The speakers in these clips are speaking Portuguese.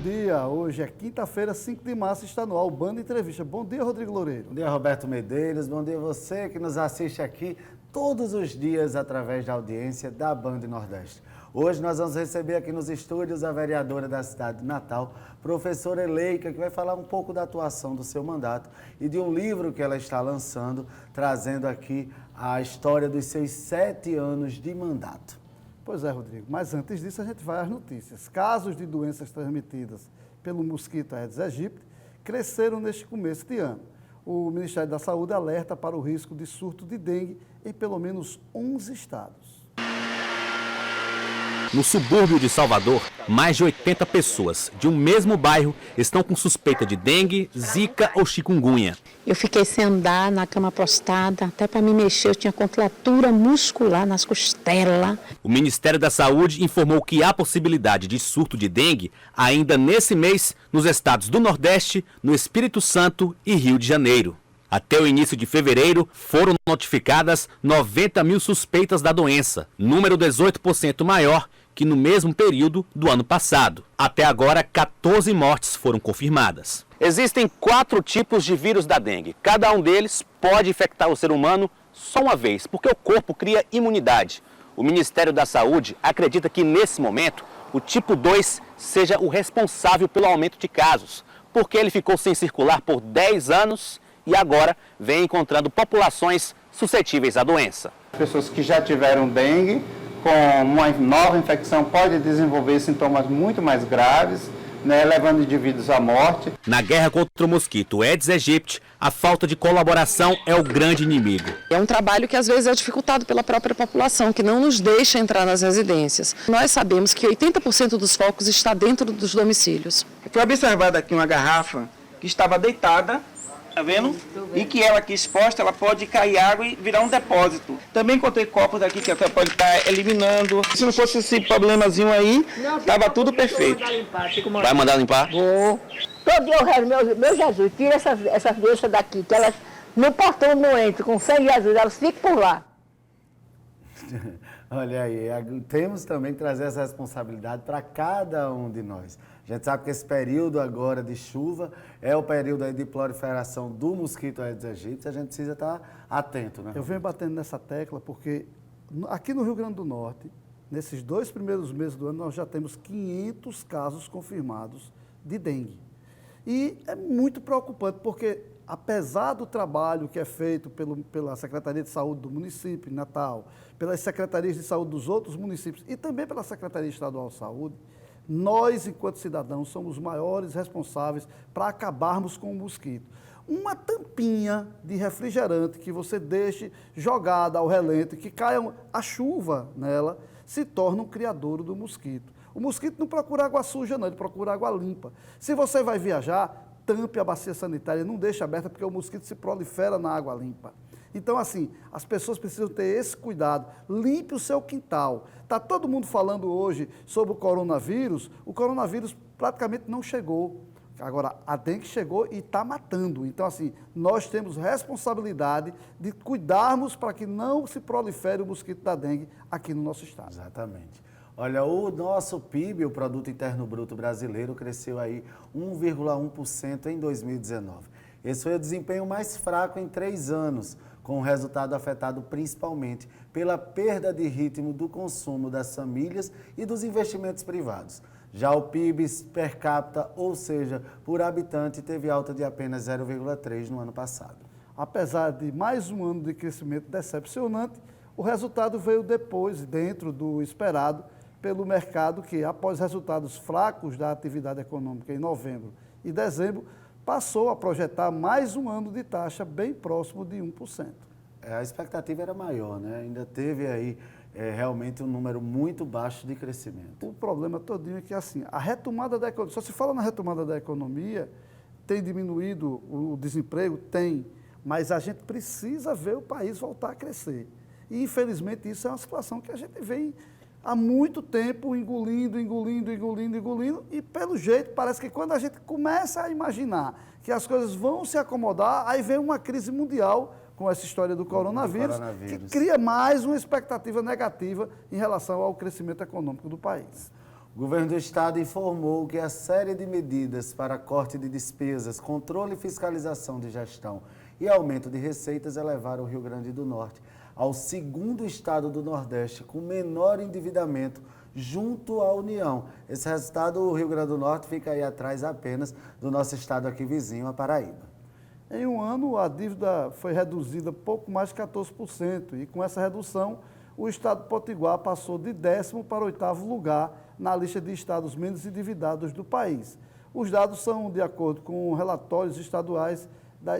dia. Hoje é quinta-feira, 5 de março, está no ar o Band Entrevista. Bom dia, Rodrigo Loureiro. Bom dia, Roberto Medeiros. Bom dia você que nos assiste aqui todos os dias através da audiência da Band Nordeste. Hoje nós vamos receber aqui nos estúdios a vereadora da cidade de Natal, professora Eleika, que vai falar um pouco da atuação do seu mandato e de um livro que ela está lançando, trazendo aqui a história dos seus 7 anos de mandato. Pois é, Rodrigo, mas antes disso a gente vai às notícias. Casos de doenças transmitidas pelo mosquito Aedes aegypti cresceram neste começo de ano. O Ministério da Saúde alerta para o risco de surto de dengue em pelo menos 11 estados. No subúrbio de Salvador, mais de 80 pessoas de um mesmo bairro estão com suspeita de dengue, zika ou chikungunya. Eu fiquei sem andar na cama prostrada, até para me mexer, eu tinha contratura muscular nas costelas. O Ministério da Saúde informou que há possibilidade de surto de dengue ainda nesse mês nos estados do Nordeste, no Espírito Santo e Rio de Janeiro. Até o início de fevereiro, foram notificadas 90 mil suspeitas da doença, número 18% maior que no mesmo período do ano passado. Até agora, 14 mortes foram confirmadas. Existem 4 tipos de vírus da dengue. Cada um deles pode infectar o ser humano só uma vez, porque o corpo cria imunidade. O Ministério da Saúde acredita que, nesse momento, o tipo 2 seja o responsável pelo aumento de casos, porque ele ficou sem circular por 10 anos e agora vem encontrando populações suscetíveis à doença. Pessoas que já tiveram dengue, com uma nova infecção, podem desenvolver sintomas muito mais graves, levando indivíduos à morte. Na guerra contra o mosquito Aedes aegypti, a falta de colaboração é o grande inimigo. É um trabalho que às vezes é dificultado pela própria população, que não nos deixa entrar nas residências. Nós sabemos que 80% dos focos está dentro dos domicílios. Foi observada aqui uma garrafa que estava deitada, tá vendo? E que ela aqui exposta, ela pode cair água e virar um depósito. Também encontrei copos aqui que até pode estar eliminando. Se não fosse esse problemazinho aí, estava tudo perfeito. Vai mandar limpar? Vou. Todo dia eu rezo, meu Jesus, tira essas doenças daqui, que elas no portão não entram, com fé em Jesus, elas ficam por lá. Olha aí, temos também que trazer essa responsabilidade para cada um de nós. A gente sabe que esse período agora de chuva é o período aí de proliferação do mosquito Aedes aegypti, a gente precisa estar atento, né? Eu venho batendo nessa tecla porque aqui no Rio Grande do Norte, nesses 2 primeiros meses do ano, nós já temos 500 casos confirmados de dengue. E é muito preocupante porque, apesar do trabalho que é feito pela Secretaria de Saúde do município de Natal, pelas secretarias de saúde dos outros municípios e também pela Secretaria Estadual de Saúde, nós, enquanto cidadãos, somos os maiores responsáveis para acabarmos com o mosquito. Uma tampinha de refrigerante que você deixe jogada ao relento, que caia a chuva nela, se torna um criadouro do mosquito. O mosquito não procura água suja, não, ele procura água limpa. Se você vai viajar, tampe a bacia sanitária, não deixe aberta, porque o mosquito se prolifera na água limpa. Então, assim, as pessoas precisam ter esse cuidado. Limpe o seu quintal. Está todo mundo falando hoje sobre o coronavírus praticamente não chegou. Agora, a dengue chegou e está matando. Então, assim, nós temos responsabilidade de cuidarmos para que não se prolifere o mosquito da dengue aqui no nosso estado. Exatamente. Olha, o nosso PIB, o Produto Interno Bruto Brasileiro, cresceu aí 1,1% em 2019. Esse foi o desempenho mais fraco em 3 anos, com o resultado afetado principalmente pela perda de ritmo do consumo das famílias e dos investimentos privados. Já o PIB per capita, ou seja, por habitante, teve alta de apenas 0,3% no ano passado. Apesar de mais um ano de crescimento decepcionante, o resultado veio depois, dentro do esperado, pelo mercado que, após resultados fracos da atividade econômica em novembro e dezembro, passou a projetar mais um ano de taxa bem próximo de 1%. A expectativa era maior, né? Ainda teve aí realmente um número muito baixo de crescimento. O problema todinho é que, assim, a retomada da economia, só se fala na retomada da economia, tem diminuído o desemprego? Tem, mas a gente precisa ver o país voltar a crescer. E, infelizmente, isso é uma situação que a gente vem há muito tempo engolindo, e pelo jeito parece que quando a gente começa a imaginar que as coisas vão se acomodar, aí vem uma crise mundial com essa história do coronavírus, que cria mais uma expectativa negativa em relação ao crescimento econômico do país. O governo do estado informou que a série de medidas para corte de despesas, controle e fiscalização de gestão e aumento de receitas elevaram o Rio Grande do Norte ao segundo estado do Nordeste com menor endividamento junto à União. Esse resultado, o Rio Grande do Norte fica aí atrás apenas do nosso estado aqui vizinho, a Paraíba. Em um ano, a dívida foi reduzida pouco mais de 14%, e com essa redução, o estado do Potiguar passou de 10º para o 8º lugar na lista de estados menos endividados do país. Os dados são de acordo com relatórios estaduais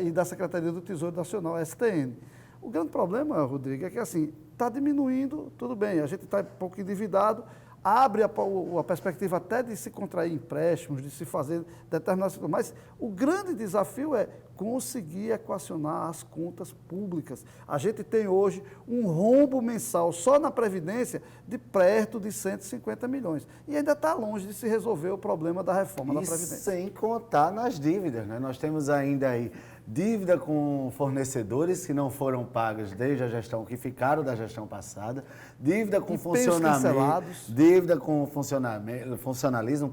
e da Secretaria do Tesouro Nacional, STN. O grande problema, Rodrigo, é que assim, está diminuindo, tudo bem, a gente está um pouco endividado, abre a perspectiva até de se contrair empréstimos, de se fazer determinadas coisas, mas o grande desafio é conseguir equacionar as contas públicas. A gente tem hoje um rombo mensal só na Previdência de perto de 150 milhões. E ainda está longe de se resolver o problema da reforma da Previdência. Sem contar nas dívidas, né? Nós temos ainda aí dívida com fornecedores que não foram pagos desde a gestão, que ficaram da gestão passada, dívida com funcionamento, dívida com funcionalismo,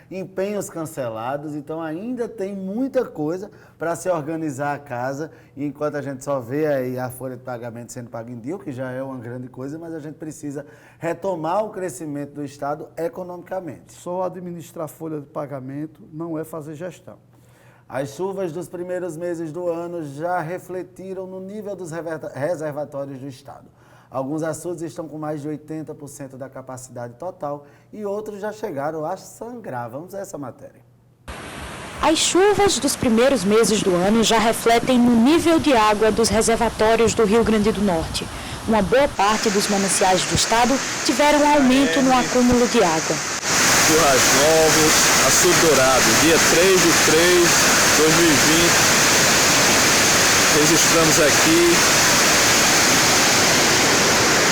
empenhos cancelados, então ainda tem muita coisa para se organizar a casa, e enquanto a gente só vê aí a folha de pagamento sendo paga em dia, o que já é uma grande coisa, mas a gente precisa retomar o crescimento do Estado economicamente. Só administrar folha de pagamento não é fazer gestão. As chuvas dos primeiros meses do ano já refletiram no nível dos reservatórios do Estado. Alguns açudes estão com mais de 80% da capacidade total e outros já chegaram a sangrar. Vamos a essa matéria. As chuvas dos primeiros meses do ano já refletem no nível de água dos reservatórios do Rio Grande do Norte. Uma boa parte dos mananciais do estado tiveram um aumento no acúmulo de água. Currais Novos, Açude Dourado, dia 3 de 3 de 2020, registramos aqui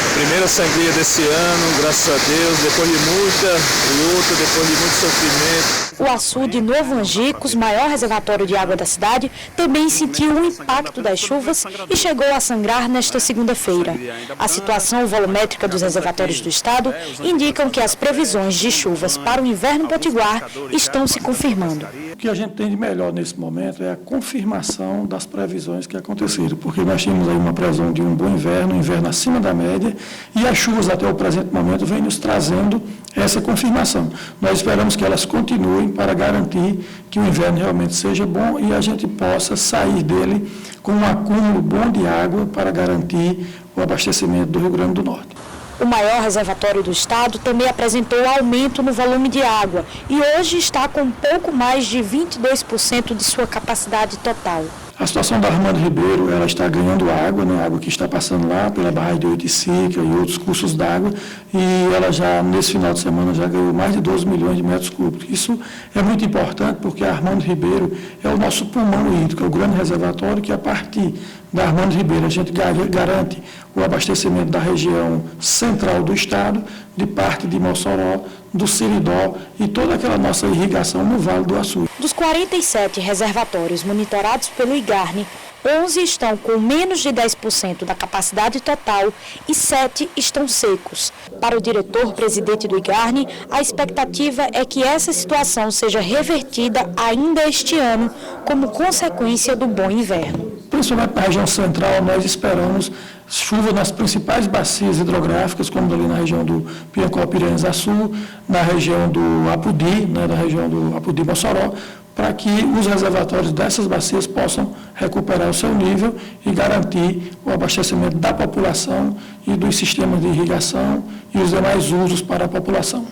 a primeira sangria desse ano, graças a Deus, depois de muita luta, depois de muito sofrimento. O açude Novo Angicos, maior reservatório de água da cidade, também sentiu o impacto das chuvas e chegou a sangrar nesta segunda-feira. A situação volumétrica dos reservatórios do estado indicam que as previsões de chuvas para o inverno potiguar estão se confirmando. O que a gente tem de melhor nesse momento é a confirmação das previsões que aconteceram, porque nós tínhamos aí uma previsão de um bom inverno, um inverno acima da média, e as chuvas até o presente momento vêm nos trazendo essa confirmação. Nós esperamos que elas continuem para garantir que o inverno realmente seja bom e a gente possa sair dele com um acúmulo bom de água para garantir o abastecimento do Rio Grande do Norte. O maior reservatório do estado também apresentou aumento no volume de água e hoje está com pouco mais de 22% de sua capacidade total. A situação da Armando Ribeiro, ela está ganhando água, né? Água que está passando lá pela barragem de Oiticica e outros cursos d'água, e ela já, nesse final de semana, já ganhou mais de 12 milhões de metros cúbicos. Isso é muito importante porque a Armando Ribeiro é o nosso pulmão hídrico, é o grande reservatório que, a partir da Armando Ribeiro, a gente garante o abastecimento da região central do estado, de parte de Mossoró, do Seridó e toda aquela nossa irrigação no Vale do Açu. Dos 47 reservatórios monitorados pelo IGARNE, 11 estão com menos de 10% da capacidade total e 7 estão secos. Para o diretor-presidente do IGARNE, a expectativa é que essa situação seja revertida ainda este ano, como consequência do bom inverno. Principalmente na região central, nós esperamos chuva nas principais bacias hidrográficas, como ali na região do Piancó-Piranhas-Açu, na região do Apudi, né, da região do Apudi-Mossoró, para que os reservatórios dessas bacias possam recuperar o seu nível e garantir o abastecimento da população e dos sistemas de irrigação e os demais usos para a população.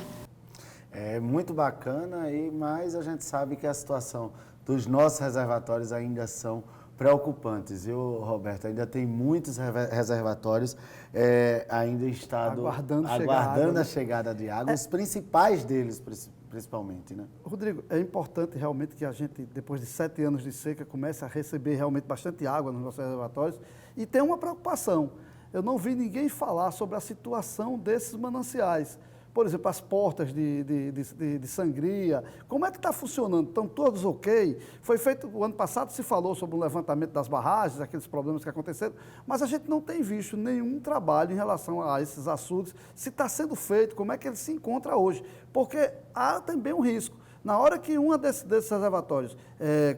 É muito bacana, mas a gente sabe que a situação dos nossos reservatórios ainda são preocupantes, viu, Roberto? Ainda tem muitos reservatórios ainda em estado aguardando a chegada de água, os principais deles, principalmente, né? Rodrigo, é importante realmente que a gente, depois de 7 anos de seca, comece a receber realmente bastante água nos nossos reservatórios e tem uma preocupação. Eu não vi ninguém falar sobre a situação desses mananciais, Por exemplo, as portas de sangria, como é que está funcionando? Estão todos ok? Foi feito, o ano passado se falou sobre o levantamento das barragens, aqueles problemas que aconteceram, mas a gente não tem visto nenhum trabalho em relação a esses açudes, se está sendo feito, como é que ele se encontra hoje, porque há também um risco. Na hora que um desses reservatórios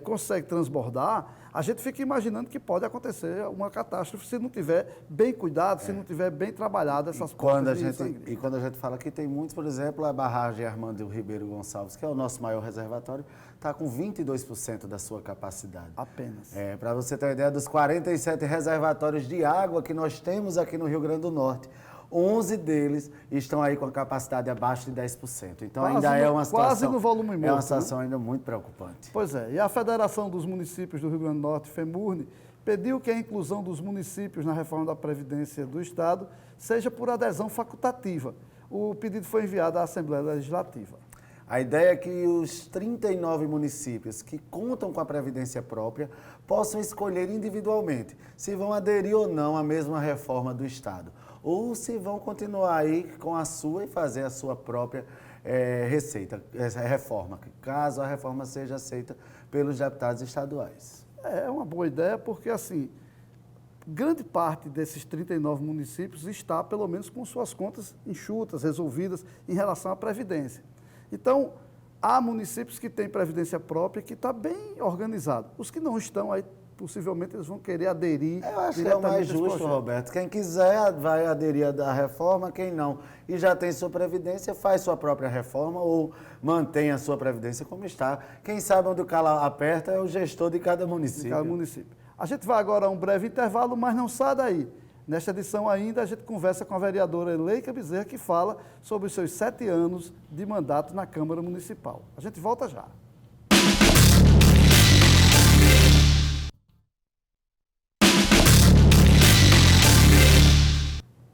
consegue transbordar, a gente fica imaginando que pode acontecer uma catástrofe se não tiver bem cuidado, se não tiver bem trabalhado essas portas de sangria. E quando a gente fala que tem muitos, por exemplo, a barragem Armando Ribeiro Gonçalves, que é o nosso maior reservatório, está com 22% da sua capacidade. Apenas. Para você ter uma ideia, dos 47 reservatórios de água que nós temos aqui no Rio Grande do Norte, 11 deles estão aí com a capacidade abaixo de 10%. Então ainda é uma situação, quase no volume morto, é uma situação ainda muito preocupante. Pois é, e a Federação dos Municípios do Rio Grande do Norte, FEMURNE, pediu que a inclusão dos municípios na reforma da Previdência do Estado seja por adesão facultativa. O pedido foi enviado à Assembleia Legislativa. A ideia é que os 39 municípios que contam com a Previdência própria possam escolher individualmente se vão aderir ou não à mesma reforma do Estado, ou se vão continuar aí com a sua e fazer a sua própria reforma, caso a reforma seja aceita pelos deputados estaduais. É uma boa ideia porque, assim, grande parte desses 39 municípios está, pelo menos, com suas contas enxutas, resolvidas em relação à Previdência. Então, há municípios que têm Previdência própria que está bem organizado. Os que não estão aí, possivelmente eles vão querer aderir. Eu acho que é o mais justo, Roberto. Quem quiser vai aderir à reforma, quem não e já tem sua Previdência, faz sua própria reforma ou mantém a sua Previdência como está. Quem sabe onde o calo aperta é o gestor de cada município. De cada município. A gente vai agora a um breve intervalo, mas não sai daí. Nesta edição ainda, a gente conversa com a vereadora Eleika Bezerra, que fala sobre os seus 7 anos de mandato na Câmara Municipal. A gente volta já.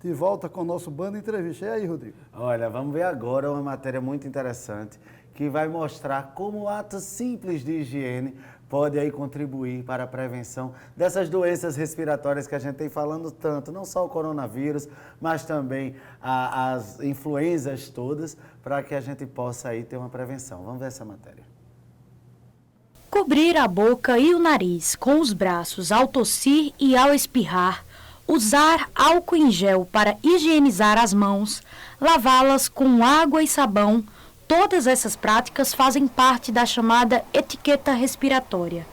De volta com o nosso Banda Entrevista. E aí, Rodrigo? Olha, vamos ver agora uma matéria muito interessante que vai mostrar como atos simples de higiene pode aí contribuir para a prevenção dessas doenças respiratórias que a gente tem falando tanto, não só o coronavírus, mas também as influenzas todas, para que a gente possa aí ter uma prevenção. Vamos ver essa matéria. Cobrir a boca e o nariz com os braços ao tossir e ao espirrar, usar álcool em gel para higienizar as mãos, lavá-las com água e sabão. Todas essas práticas fazem parte da chamada etiqueta respiratória.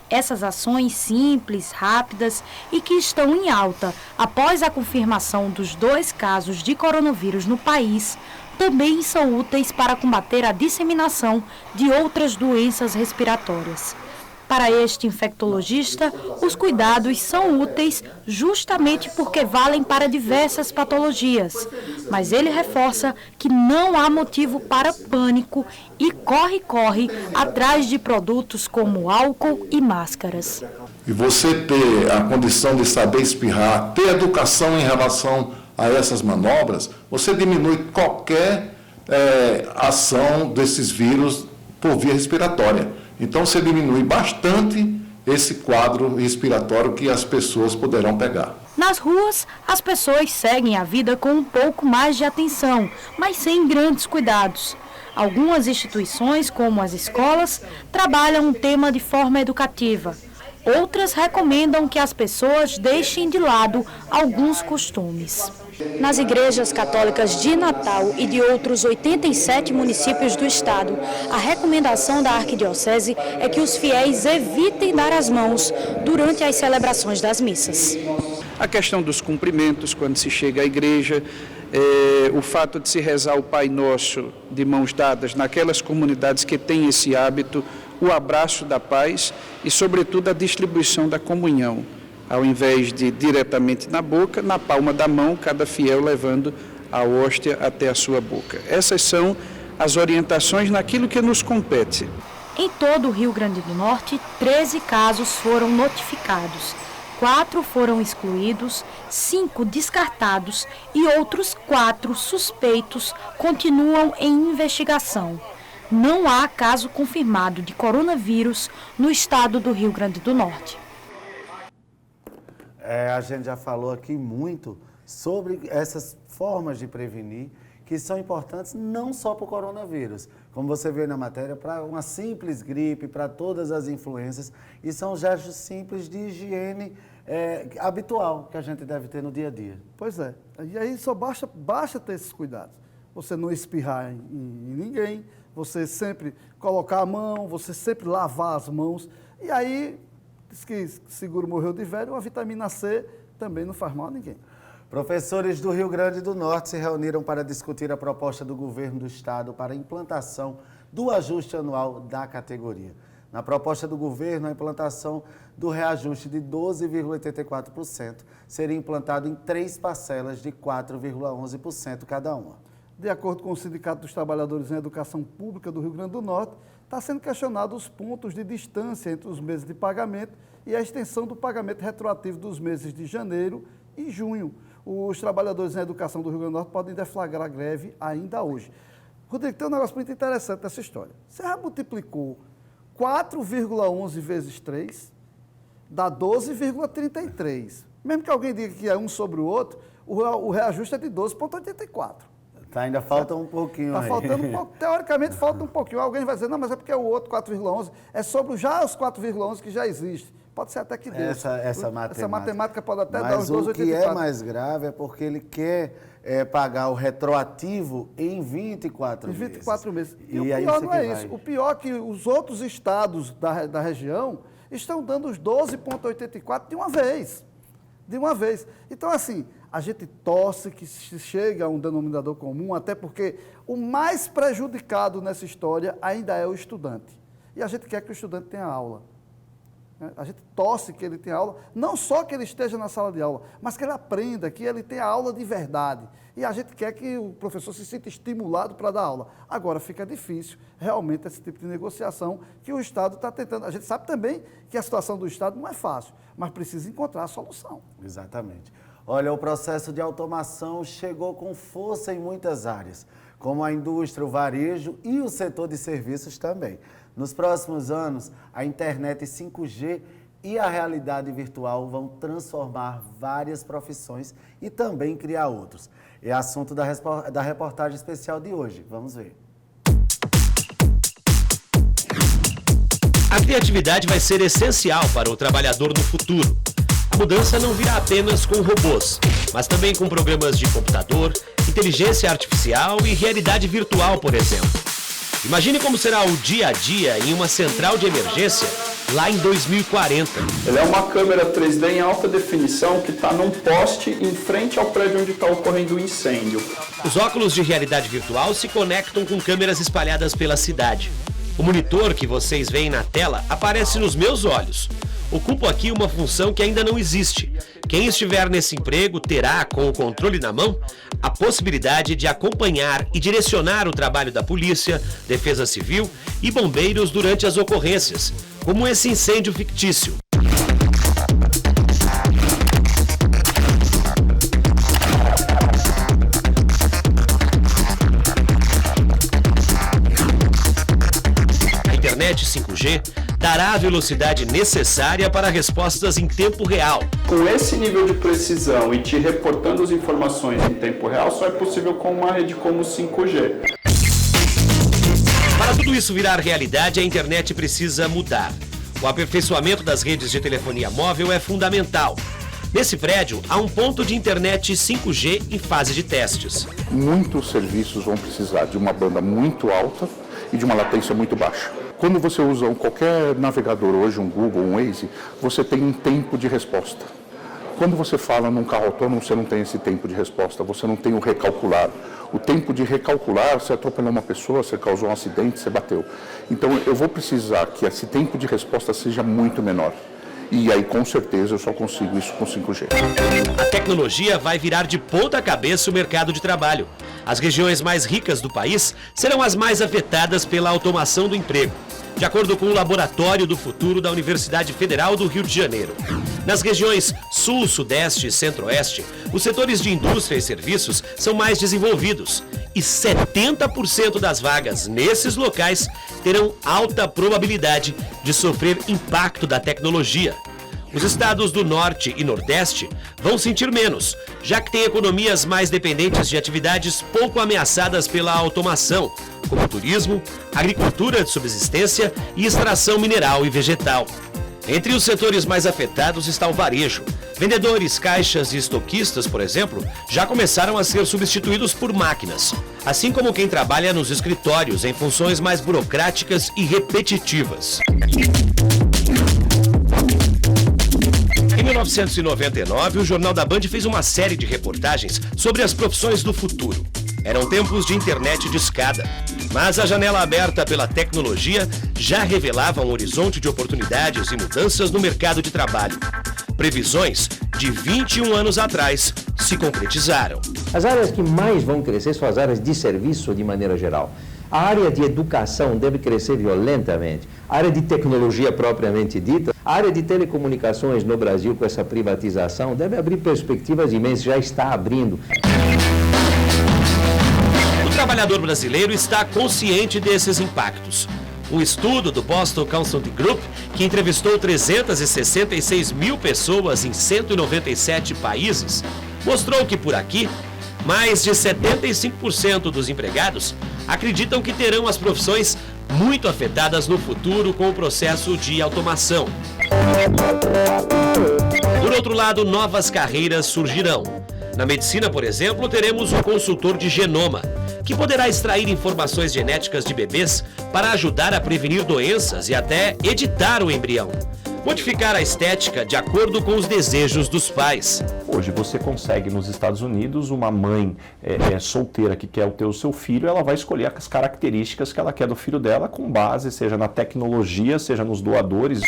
Essas ações simples, rápidas e que estão em alta após a confirmação dos 2 casos de coronavírus no país, também são úteis para combater a disseminação de outras doenças respiratórias. Para este infectologista, os cuidados são úteis justamente porque valem para diversas patologias. Mas ele reforça que não há motivo para pânico e corre atrás de produtos como álcool e máscaras. E você ter a condição de saber espirrar, ter educação em relação a essas manobras, você diminui qualquer ação desses vírus por via respiratória. Então, você diminui bastante esse quadro respiratório que as pessoas poderão pegar. Nas ruas, as pessoas seguem a vida com um pouco mais de atenção, mas sem grandes cuidados. Algumas instituições, como as escolas, trabalham o tema de forma educativa. Outras recomendam que as pessoas deixem de lado alguns costumes. Nas igrejas católicas de Natal e de outros 87 municípios do estado, a recomendação da arquidiocese é que os fiéis evitem dar as mãos durante as celebrações das missas. A questão dos cumprimentos quando se chega à igreja, o fato de se rezar o Pai Nosso de mãos dadas naquelas comunidades que têm esse hábito, o abraço da paz e, sobretudo, a distribuição da comunhão. Ao invés de diretamente na boca, na palma da mão, cada fiel levando a hóstia até a sua boca. Essas são as orientações naquilo que nos compete. Em todo o Rio Grande do Norte, 13 casos foram notificados. 4 foram excluídos, 5 descartados e outros 4 suspeitos continuam em investigação. Não há caso confirmado de coronavírus no estado do Rio Grande do Norte. A gente já falou aqui muito sobre essas formas de prevenir que são importantes não só para o coronavírus, como você vê na matéria, para uma simples gripe, para todas as influências, e são gestos simples de higiene habitual que a gente deve ter no dia a dia. Pois é, e aí só basta ter esses cuidados. Você não espirrar em ninguém, você sempre colocar a mão, você sempre lavar as mãos, e aí, diz que seguro morreu de velho, a vitamina C também não faz mal a ninguém. Professores do Rio Grande do Norte se reuniram para discutir a proposta do governo do estado para a implantação do ajuste anual da categoria. Na proposta do governo, a implantação do reajuste de 12,84% seria implantado em 3 parcelas de 4,11% cada uma. De acordo com o Sindicato dos Trabalhadores em Educação Pública do Rio Grande do Norte, está sendo questionado os pontos de distância entre os meses de pagamento e a extensão do pagamento retroativo dos meses de janeiro e junho. Os trabalhadores em educação do Rio Grande do Norte podem deflagrar greve ainda hoje. Rodrigo, tem um negócio muito interessante nessa história. Você já multiplicou 4,11 vezes 3, dá 12,33. Mesmo que alguém diga que é um sobre o outro, o reajuste é de 12,84. Ainda falta um pouquinho aí. Faltando um pouco, teoricamente falta um pouquinho. Alguém vai dizer, não, mas é porque é o outro 4,11, é sobre já os 4,11 que já existem. Pode ser até que dê. Essa matemática pode até dar Mas os 2,84. o que é mais grave é porque ele quer pagar o retroativo em 24 meses. 24 meses. E o aí pior não é isso. O pior é que os outros estados da região estão dando os 12,84 de uma vez. De uma vez. Então, assim, a gente torce que se chegue a um denominador comum, até porque o mais prejudicado nessa história ainda é o estudante. E a gente quer que o estudante tenha aula. A gente torce que ele tenha aula, não só que ele esteja na sala de aula, mas que ele aprenda, que ele tenha aula de verdade. E a gente quer que o professor se sinta estimulado para dar aula. Agora, fica difícil, realmente, esse tipo de negociação que o Estado está tentando. A gente sabe também que a situação do Estado não é fácil, mas precisa encontrar a solução. Exatamente. Olha, o processo de automação chegou com força em muitas áreas, como a indústria, o varejo e o setor de serviços também. Nos próximos anos, a internet 5G e a realidade virtual vão transformar várias profissões e também criar outros. É assunto da reportagem especial de hoje. Vamos ver. A criatividade vai ser essencial para o trabalhador no futuro. A mudança não virá apenas com robôs, mas também com programas de computador, inteligência artificial e realidade virtual, por exemplo. Imagine como será o dia a dia em uma central de emergência lá em 2040. Ele é uma câmera 3D em alta definição que está num poste em frente ao prédio onde está ocorrendo o incêndio. Os óculos de realidade virtual se conectam com câmeras espalhadas pela cidade. O monitor que vocês veem na tela aparece nos meus olhos. Ocupo aqui uma função que ainda não existe. Quem estiver nesse emprego terá, com o controle na mão, a possibilidade de acompanhar e direcionar o trabalho da polícia, defesa civil e bombeiros durante as ocorrências, como esse incêndio fictício. A internet 5G dará a velocidade necessária para respostas em tempo real. Com esse nível de precisão e te reportando as informações em tempo real, só é possível com uma rede como 5G. Para tudo isso virar realidade, a internet precisa mudar. O aperfeiçoamento das redes de telefonia móvel é fundamental. Nesse prédio, há um ponto de internet 5G em fase de testes. Muitos serviços vão precisar de uma banda muito alta e de uma latência muito baixa. Quando você usa qualquer navegador hoje, um Google, um Waze, você tem um tempo de resposta. Quando você fala num carro autônomo, você não tem esse tempo de resposta, você não tem o recalcular. O tempo de recalcular, você atropelou uma pessoa, você causou um acidente, você bateu. Então, eu vou precisar que esse tempo de resposta seja muito menor. E aí, com certeza, eu só consigo isso com 5G. A tecnologia vai virar de ponta cabeça o mercado de trabalho. As regiões mais ricas do país serão as mais afetadas pela automação do emprego, de acordo com o Laboratório do Futuro da Universidade Federal do Rio de Janeiro. Nas regiões Sul, Sudeste e Centro-Oeste, os setores de indústria e serviços são mais desenvolvidos e 70% das vagas nesses locais terão alta probabilidade de sofrer impacto da tecnologia. Os estados do Norte e Nordeste vão sentir menos, já que têm economias mais dependentes de atividades pouco ameaçadas pela automação, como turismo, agricultura de subsistência e extração mineral e vegetal. Entre os setores mais afetados está o varejo. Vendedores, caixas e estoquistas, por exemplo, já começaram a ser substituídos por máquinas, assim como quem trabalha nos escritórios em funções mais burocráticas e repetitivas. Em 1999, o Jornal da Band fez uma série de reportagens sobre as profissões do futuro. Eram tempos de internet de escada, mas a janela aberta pela tecnologia já revelava um horizonte de oportunidades e mudanças no mercado de trabalho. Previsões de 21 anos atrás se concretizaram. As áreas que mais vão crescer são as áreas de serviço de maneira geral. A área de educação deve crescer violentamente. A área de tecnologia propriamente dita. A área de telecomunicações no Brasil, com essa privatização, deve abrir perspectivas imensas, já está abrindo. O trabalhador brasileiro está consciente desses impactos. Um estudo do Boston Consulting Group, que entrevistou 366 mil pessoas em 197 países, mostrou que por aqui, mais de 75% dos empregados acreditam que terão as profissões muito afetadas no futuro com o processo de automação. Por outro lado, novas carreiras surgirão. Na medicina, por exemplo, teremos um consultor de genoma, que poderá extrair informações genéticas de bebês para ajudar a prevenir doenças e até editar o embrião. Modificar a estética de acordo com os desejos dos pais. Hoje você consegue nos Estados Unidos, uma mãe solteira que quer ter o seu filho, ela vai escolher as características que ela quer do filho dela com base, seja na tecnologia, seja nos doadores.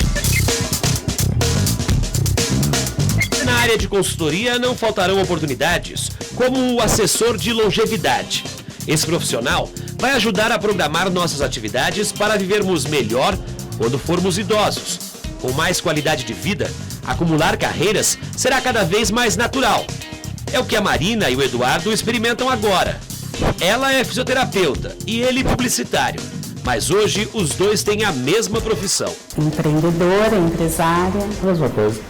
Na área de consultoria não faltarão oportunidades, como o assessor de longevidade. Esse profissional vai ajudar a programar nossas atividades para vivermos melhor quando formos idosos. Com mais qualidade de vida, acumular carreiras será cada vez mais natural. É o que a Marina e o Eduardo experimentam agora. Ela é fisioterapeuta e ele publicitário. Mas hoje os dois têm a mesma profissão. Empreendedora, empresária. Mesma coisa.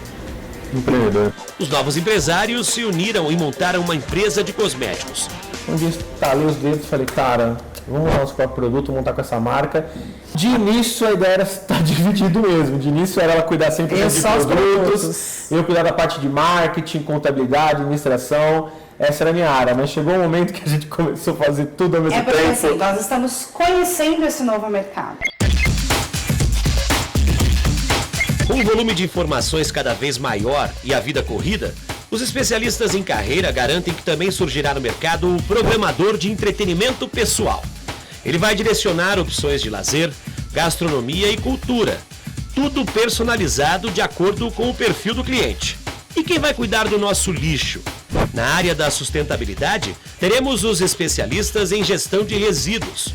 Empreendedor. Os novos empresários se uniram e montaram uma empresa de cosméticos. Um dia estalei os dedos e falei, cara, vamos lá nosso próprio produto, montar com essa marca. De início a ideia era estar dividido mesmo. De início era ela cuidar sempre de produtos, eu cuidar da parte de marketing, contabilidade, administração. Essa era a minha área, mas chegou um momento que a gente começou a fazer tudo ao mesmo tempo. É porque assim, nós estamos conhecendo esse novo mercado. Com o volume de informações cada vez maior e a vida corrida, os especialistas em carreira garantem que também surgirá no mercado o programador de entretenimento pessoal. Ele vai direcionar opções de lazer, gastronomia e cultura, tudo personalizado de acordo com o perfil do cliente. E quem vai cuidar do nosso lixo? Na área da sustentabilidade, teremos os especialistas em gestão de resíduos.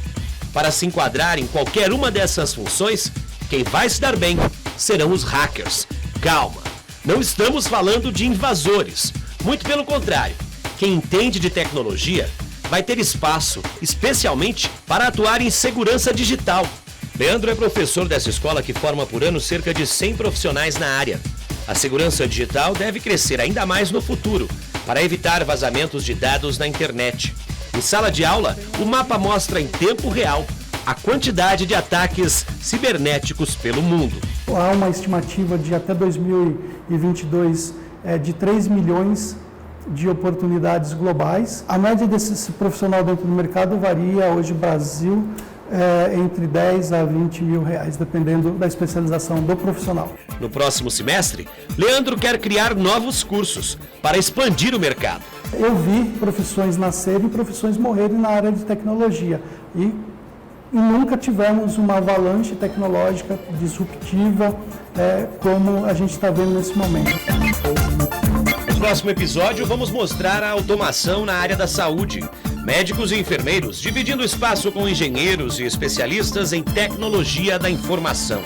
Para se enquadrar em qualquer uma dessas funções, quem vai se dar bem serão os hackers. Calma, não estamos falando de invasores. Muito pelo contrário, quem entende de tecnologia vai ter espaço, especialmente para atuar em segurança digital. Leandro é professor dessa escola que forma por ano cerca de 100 profissionais na área. A segurança digital deve crescer ainda mais no futuro, para evitar vazamentos de dados na internet. Em sala de aula, o mapa mostra em tempo real a quantidade de ataques cibernéticos pelo mundo. Há uma estimativa de até 2022 de 3 milhões de oportunidades globais. A média desse profissional dentro do mercado varia hoje no Brasil entre 10 a 20 mil reais, dependendo da especialização do profissional. No próximo semestre, Leandro quer criar novos cursos para expandir o mercado. Eu vi profissões nascerem e profissões morrerem na área de tecnologia e nunca tivemos uma avalanche tecnológica disruptiva como a gente está vendo nesse momento. No próximo episódio, vamos mostrar a automação na área da saúde. Médicos e enfermeiros dividindo espaço com engenheiros e especialistas em tecnologia da informação.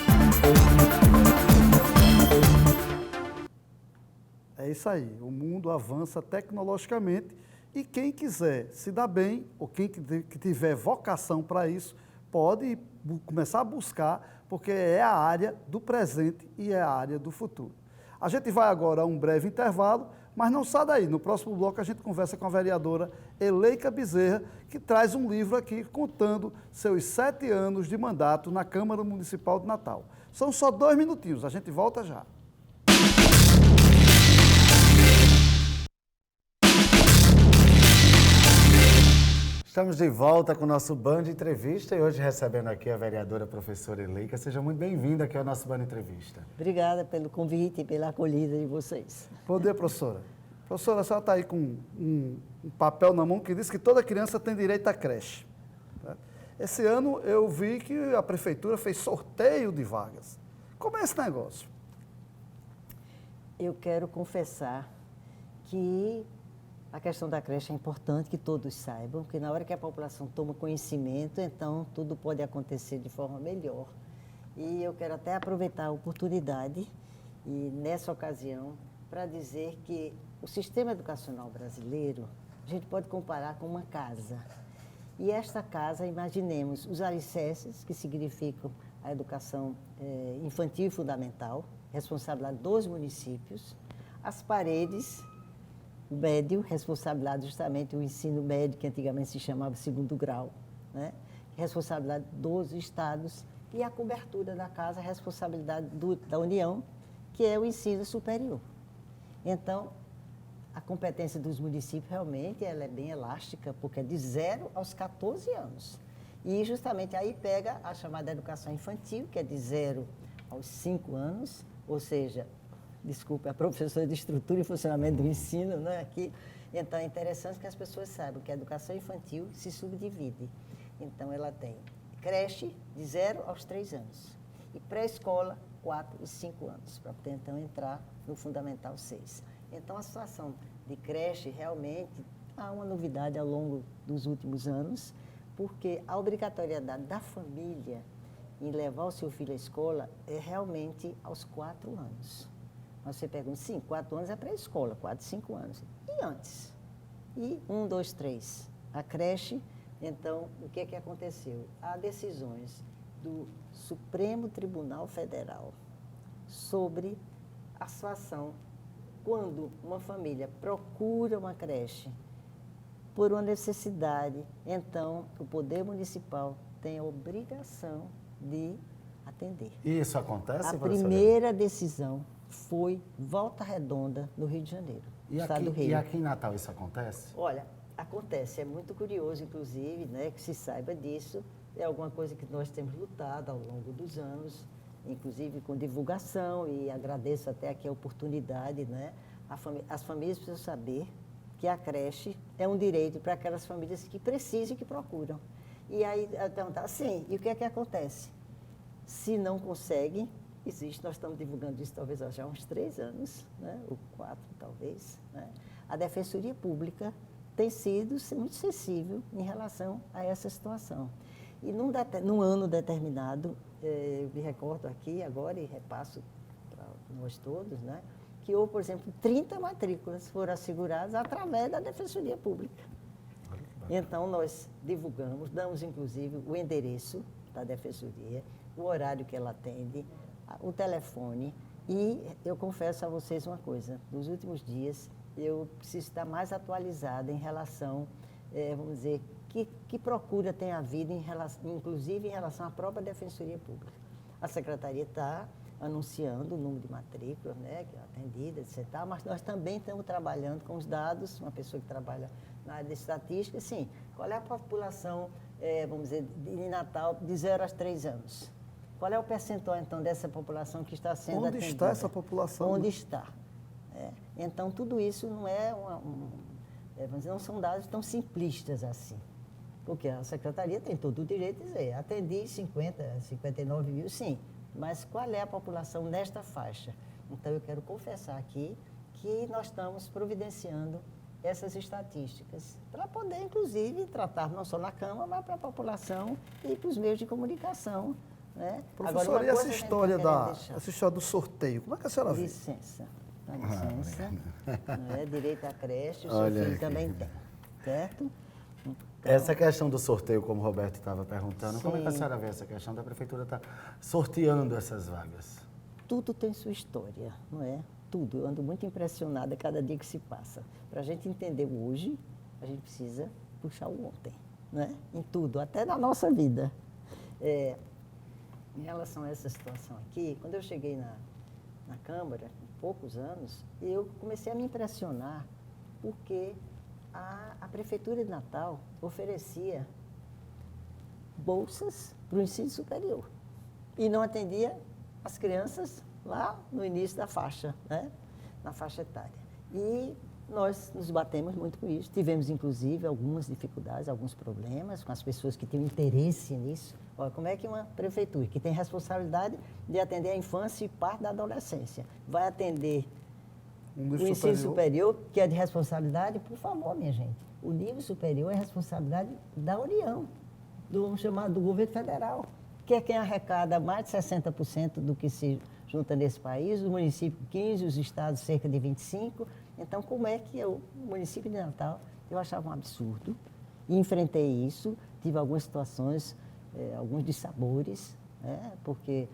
É isso aí, o mundo avança tecnologicamente e quem quiser se dar bem, ou quem que tiver vocação para isso, pode começar a buscar, porque é a área do presente e é a área do futuro. A gente vai agora a um breve intervalo, mas não sai daí. No próximo bloco a gente conversa com a vereadora Eleika Bezerra, que traz um livro aqui contando seus 7 anos de mandato na Câmara Municipal de Natal. São só 2 minutinhos, a gente volta já. Estamos de volta com o nosso Band Entrevista e hoje recebendo aqui a vereadora professora Eleika. Seja muito bem-vinda aqui ao nosso Band Entrevista. Obrigada pelo convite e pela acolhida de vocês. Bom dia, professora. Professora, a senhora está aí com um papel na mão que diz que toda criança tem direito à creche. Esse ano eu vi que a prefeitura fez sorteio de vagas. Como é esse negócio? Eu quero confessar que a questão da creche é importante que todos saibam, porque na hora que a população toma conhecimento, então tudo pode acontecer de forma melhor. E eu quero até aproveitar a oportunidade, e nessa ocasião, para dizer que o sistema educacional brasileiro, a gente pode comparar com uma casa. E esta casa, imaginemos os alicerces, que significam a educação infantil e fundamental, responsabilidade dos municípios, as paredes, o médio, responsabilidade justamente do ensino médio, que antigamente se chamava segundo grau, né? Responsabilidade dos estados, e a cobertura da casa, responsabilidade da União, que é o ensino superior. Então, a competência dos municípios realmente ela é bem elástica, porque é de 0 aos 14 anos. E justamente aí pega a chamada educação infantil, que é de 0 aos 5 anos, ou seja, desculpe, a professora de estrutura e funcionamento do ensino, né, aqui. Então, é interessante que as pessoas saibam que a educação infantil se subdivide. Então, ela tem creche de 0 aos 3 anos e pré-escola 4 e 5 anos, para poder, então, entrar no Fundamental 6. Então, a situação de creche, realmente, há uma novidade ao longo dos últimos anos, porque a obrigatoriedade da família em levar o seu filho à escola é realmente aos 4 anos. Mas você pergunta, sim, 4 anos é pré-escola, 4, 5 anos. E antes? E 1, 2, 3. A creche, então, o que é que aconteceu? Há decisões do Supremo Tribunal Federal sobre a situação quando uma família procura uma creche por uma necessidade, então o Poder Municipal tem a obrigação de atender. E isso acontece, A primeira decisão foi Volta Redonda, no Rio de Janeiro, estado do Rio. E aqui em Natal isso acontece? Olha, acontece, é muito curioso, inclusive, né, que se saiba disso. É alguma coisa que nós temos lutado ao longo dos anos, inclusive com divulgação, e agradeço até aqui a oportunidade, né? As famílias precisam saber que a creche é um direito para aquelas famílias que precisam e que procuram. E aí, eu perguntava, sim, e o que é que acontece? Se não conseguem, existe, nós estamos divulgando isso talvez já há uns 3 anos, né? Ou 4 talvez, né? A Defensoria Pública tem sido muito sensível em relação a essa situação. E num ano determinado, eu me recordo aqui agora e repasso para nós todos, né? Que houve, por exemplo, 30 matrículas foram asseguradas através da Defensoria Pública. Então, nós divulgamos, damos inclusive o endereço da Defensoria, o horário que ela atende, o telefone, e eu confesso a vocês uma coisa, nos últimos dias eu preciso estar mais atualizada em relação, vamos dizer, que procura tem havido, inclusive em relação à própria Defensoria Pública. A Secretaria está anunciando o número de matrículas, né, que é atendida, etc. Mas nós também estamos trabalhando com os dados, uma pessoa que trabalha na área de estatística, sim, qual é a população, vamos dizer, de Natal de 0 a 3 anos? Qual é o percentual, então, dessa população que está sendo atendida? Onde está essa população? Onde está? Então, tudo isso não é vamos dizer, não são dados tão simplistas assim. Porque a Secretaria tem todo o direito de dizer, atendi 59 mil, sim, mas qual é a população nesta faixa? Então, eu quero confessar aqui que nós estamos providenciando essas estatísticas para poder, inclusive, tratar não só na Câmara, mas para a população e para os meios de comunicação. Né? Professora, agora, e essa história do sorteio, como é que a senhora vê? Licença, dá licença. Direito à creche, o seu filho também tem, certo? Então, essa questão do sorteio, como o Roberto estava perguntando, sim. Como é que a senhora vê essa questão da Prefeitura estar sorteando essas vagas? Tudo tem sua história, não é? tudo. Eu ando muito impressionada cada dia que se passa. Para a gente entender o hoje, a gente precisa puxar o ontem, né? Em tudo, até na nossa vida. Em relação a essa situação aqui, quando eu cheguei na Câmara, com poucos anos, eu comecei a me impressionar porque a Prefeitura de Natal oferecia bolsas para o ensino superior e não atendia as crianças lá no início da faixa, né? Na faixa etária. E nós nos batemos muito com isso. Tivemos, inclusive, algumas dificuldades, alguns problemas com as pessoas que tinham interesse nisso. Olha, como é que uma prefeitura que tem responsabilidade de atender a infância e parte da adolescência vai atender o ensino superior, que é de responsabilidade? Por favor, minha gente, o nível superior é responsabilidade da União, do chamado do governo federal, que é quem arrecada mais de 60% do que se junta nesse país, o município 15%, os estados cerca de 25%. Então, como é que o município de Natal, eu achava um absurdo, e enfrentei isso, tive algumas situações, alguns dissabores, né, porque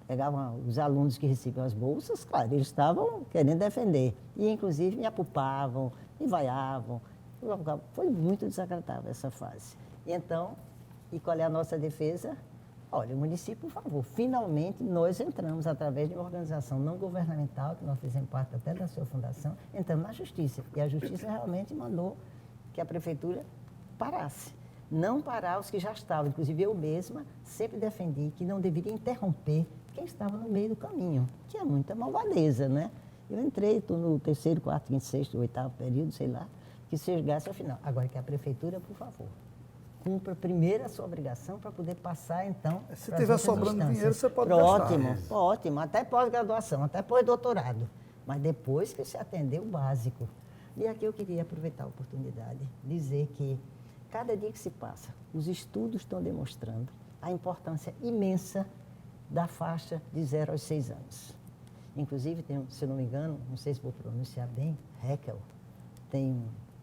pegavam os alunos que recebiam as bolsas, claro, eles estavam querendo defender, e inclusive me apupavam, me vaiavam, foi muito desagradável essa fase. E então, e qual é a nossa defesa? Olha, o município, por favor, finalmente nós entramos, através de uma organização não governamental, que nós fizemos parte até da sua fundação, entramos na Justiça. E a Justiça realmente mandou que a Prefeitura parasse. Não parar os que já estavam. Inclusive, eu mesma sempre defendi que não deveria interromper quem estava no meio do caminho, que é muita malvadeza, né? Eu entrei, estou no 3º, 4º, 5º, 6º, 8º período, sei lá, que chegasse ao final. Agora que a Prefeitura, por favor, cumpra primeiro a sua obrigação para poder passar, então, se tiver sobrando dinheiro, você pode gastar. Ótimo, até pós-graduação, até pós-doutorado. Mas depois que se atender o básico. E aqui eu queria aproveitar a oportunidade de dizer que, cada dia que se passa, os estudos estão demonstrando a importância imensa da faixa de 0 aos 6 anos. Inclusive, tem, se não me engano, não sei se vou pronunciar bem, Haeckel,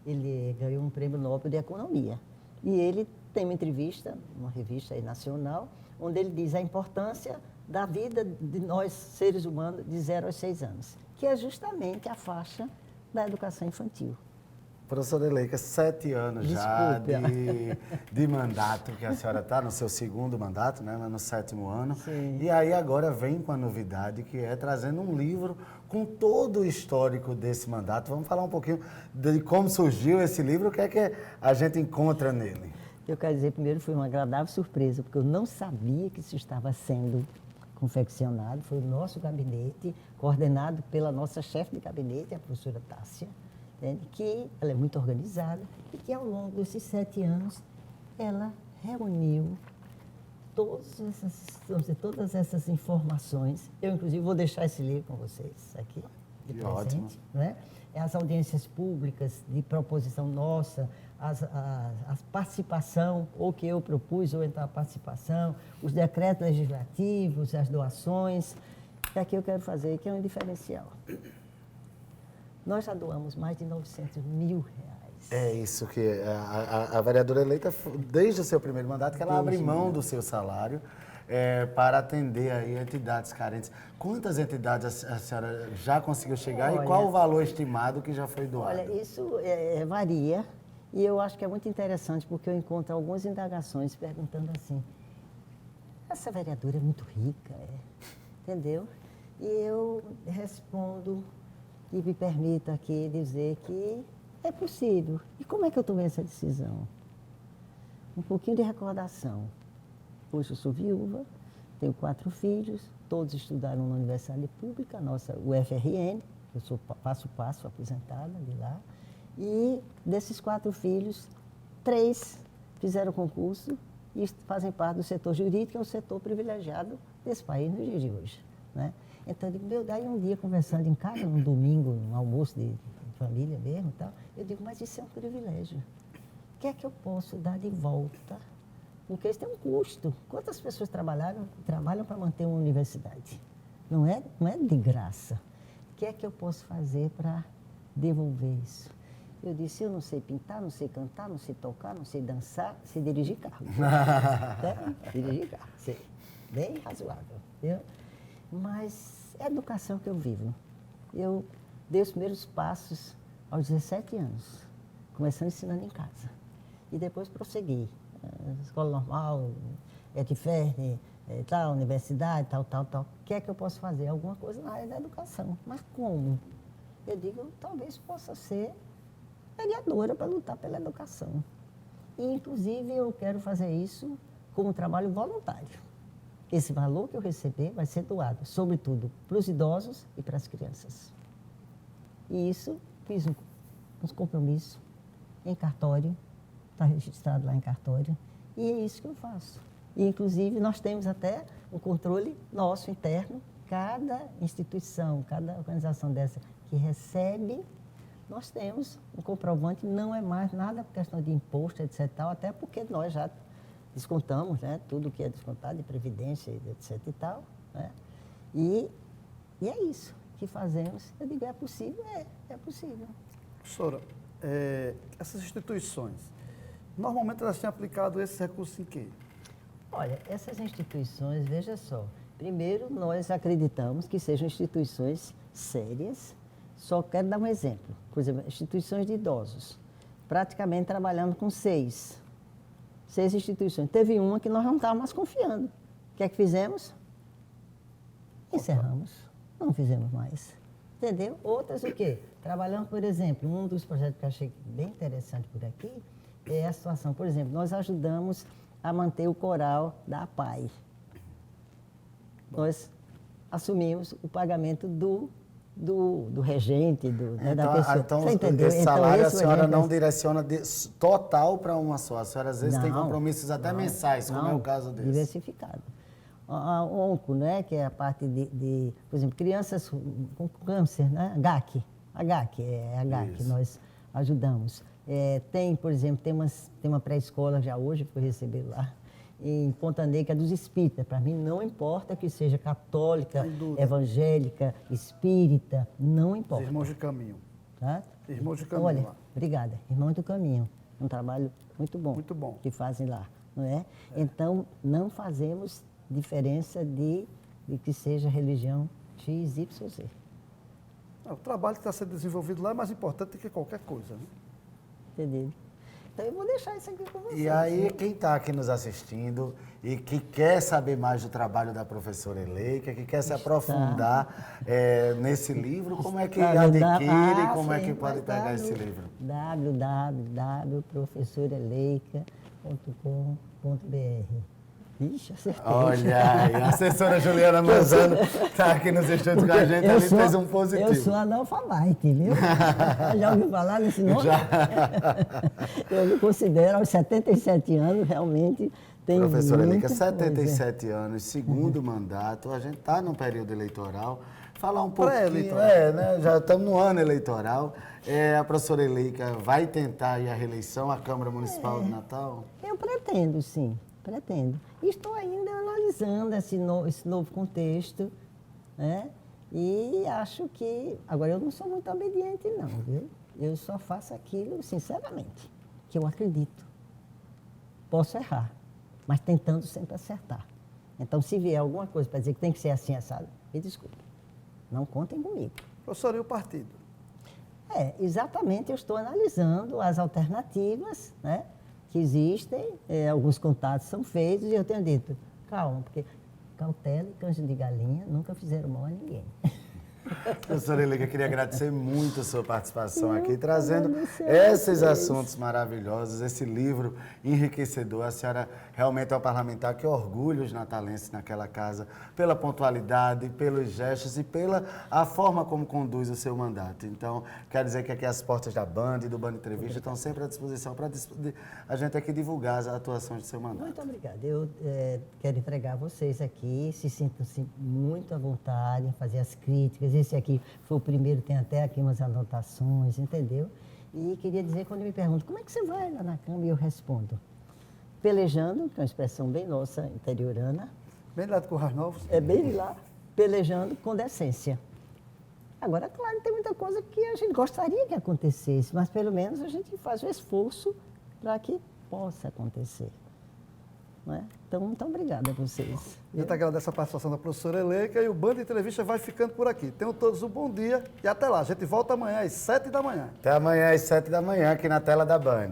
ele ganhou um prêmio Nobel de Economia. E ele tem uma entrevista, uma revista aí nacional, onde ele diz a importância da vida de nós, seres humanos, de 0 aos 6 anos, que é justamente a faixa da educação infantil. Professora Eleika, 7 anos já de mandato que a senhora está, no seu 2º mandato, né, no 7º ano. Sim. E aí agora vem com a novidade, que é trazendo um livro com todo o histórico desse mandato. Vamos falar um pouquinho de como surgiu esse livro, o que é que a gente encontra nele? Eu quero dizer, primeiro, foi uma agradável surpresa, porque eu não sabia que isso estava sendo confeccionado. Foi o nosso gabinete, coordenado pela nossa chefe de gabinete, a professora Tássia, que ela é muito organizada e que, ao longo desses 7 anos, ela reuniu todas essas informações. Eu, inclusive, vou deixar esse livro com vocês aqui, de presente. Ótimo. Né? As audiências públicas de proposição nossa, a participação, ou que eu propus, ou então a participação, os decretos legislativos, as doações. E aqui eu quero fazer, que é um diferencial. Nós já doamos mais de 900 mil reais. É isso que a vereadora eleita, desde o seu primeiro mandato, que ela abre mão do seu salário para atender aí entidades carentes. Quantas entidades a senhora já conseguiu chegar e qual o valor estimado que já foi doado? Olha, isso varia e eu acho que é muito interessante porque eu encontro algumas indagações perguntando assim, essa vereadora é muito rica, entendeu? E eu respondo... E me permita aqui dizer que é possível. E como é que eu tomei essa decisão? Um pouquinho de recordação. Hoje eu sou viúva, tenho 4 filhos, todos estudaram na Universidade Pública, nossa UFRN, eu sou passo a passo aposentada de lá. E desses 4 filhos, 3 fizeram concurso e fazem parte do setor jurídico, que é o setor privilegiado desse país nos dias de hoje, né? Então, eu digo, daí um dia conversando em casa, num domingo, num almoço de família mesmo e tal, eu digo, mas isso é um privilégio. O que é que eu posso dar de volta? Porque isso tem um custo. Quantas pessoas trabalham para manter uma universidade? Não é de graça. O que é que eu posso fazer para devolver isso? Eu disse, eu não sei pintar, não sei cantar, não sei tocar, não sei dançar, sei dirigir carro. Dirigir carro, sei. Bem razoável. Mas é a educação que eu vivo. Eu dei os primeiros passos aos 17 anos, começando ensinando em casa. E depois prossegui. Escola normal, ETFER, tal, universidade, tal. O que é que eu posso fazer? Alguma coisa na área da educação. Mas como? Eu digo, talvez possa ser vereadora para lutar pela educação. E, inclusive, eu quero fazer isso como trabalho voluntário. Esse valor que eu receber vai ser doado, sobretudo, para os idosos e para as crianças. E isso, fiz uns compromissos em cartório, está registrado lá em cartório, e é isso que eu faço. E, inclusive, nós temos até um controle nosso interno, cada instituição, cada organização dessa que recebe, nós temos um comprovante, não é mais nada por questão de imposto, etc. Até porque nós já descontamos, né, tudo que é descontado de previdência, etc. e tal. Né? E é isso que fazemos. Eu digo, é possível? É possível. Professora, essas instituições, normalmente elas têm aplicado esse recurso em quê? Olha, essas instituições, veja só, primeiro nós acreditamos que sejam instituições sérias. Só quero dar um exemplo. Por exemplo, instituições de idosos. Praticamente trabalhamos com 6 instituições. Teve uma que nós não estávamos mais confiando. O que é que fizemos? Encerramos. Não fizemos mais. Entendeu? Outras o quê? Trabalhamos, por exemplo, um dos projetos que eu achei bem interessante por aqui é a situação. Por exemplo, nós ajudamos a manter o coral da APAI. Nós assumimos o pagamento do regente, da pessoa. Então, você entendeu? Esse salário a senhora não direciona total para uma só. A senhora às vezes tem compromissos até mensais, como é o caso desse. Diversificado. A ONCO, né, que é a parte por exemplo, crianças com câncer, né? A GAC, nós ajudamos. Tem, por exemplo, tem uma pré-escola já hoje, que eu recebi lá, em Ponta Negra dos espíritas. Para mim não importa que seja católica, evangélica, espírita, não importa. Os irmãos de caminho. Tá? Irmãos de caminho. Olha, lá. obrigada. Irmãos do caminho. Um trabalho muito bom. Muito bom. Que fazem lá, não é? Então, não fazemos diferença de que seja religião X, Y, Z. O trabalho que está sendo desenvolvido lá é mais importante do que qualquer coisa. Né? Entendi. Então, eu vou deixar isso aqui com vocês. E aí, quem está aqui nos assistindo e que quer saber mais do trabalho da professora Eleika, que quer se aprofundar nesse livro, como é que adquire, como é que pode pegar esse livro? www.professoraeleika.com.br. Ixi, acertei. Olha aí, a assessora Juliana Manzano está aqui nos estúdios com a gente, ali fez um positivo. Eu sou analfabete, viu? Já ouviu falar nesse nome? Já. Eu me considero, aos 77 anos, realmente tem Professora Eleika, 77 anos, segundo mandato, a gente está num período eleitoral. Falar um pouquinho, né? Já estamos no ano eleitoral. A professora Eleika vai tentar ir à reeleição à Câmara Municipal de Natal? Eu pretendo, sim. Pretendo. Estou ainda analisando esse novo contexto, né? E acho que... Agora, eu não sou muito obediente, não, viu? Eu só faço aquilo, sinceramente, que eu acredito. Posso errar, mas tentando sempre acertar. Então, se vier alguma coisa para dizer que tem que ser assim, assado, me desculpe. Não contem comigo. Professor, e o partido? Exatamente, eu estou analisando as alternativas, né? Que existem, alguns contatos são feitos e eu tenho dito, calma, porque cautela e canja de galinha nunca fizeram mal a ninguém. Professora Eleika, queria agradecer muito a sua participação aqui, trazendo esses assuntos maravilhosos, esse livro enriquecedor. A senhora realmente é uma parlamentar que orgulha os natalenses naquela casa pela pontualidade, pelos gestos e pela a forma como conduz o seu mandato. Então, quero dizer que aqui as portas da Band e do Band Entrevista estão sempre à disposição para a gente aqui divulgar as atuações do seu mandato. Muito obrigada. Eu quero entregar a vocês aqui, se sintam-se muito à vontade em fazer as críticas. Esse aqui foi o primeiro, tem até aqui umas anotações, entendeu? E queria dizer, quando me perguntam, como é que você vai lá na Câmara? E eu respondo, pelejando, que é uma expressão bem nossa, interiorana. Bem lá de Currais Novos? É bem lá, pelejando com decência. Agora, claro, tem muita coisa que a gente gostaria que acontecesse, mas pelo menos a gente faz o esforço para que possa acontecer. Não é? Então, muito obrigada a vocês. A gente agradece a participação da professora Eleika e o Band Entrevista vai ficando por aqui. Tenham todos um bom dia e até lá. A gente volta amanhã às 7 da manhã. Até amanhã às 7 da manhã aqui na tela da Band.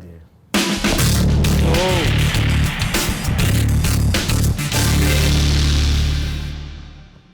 Oh.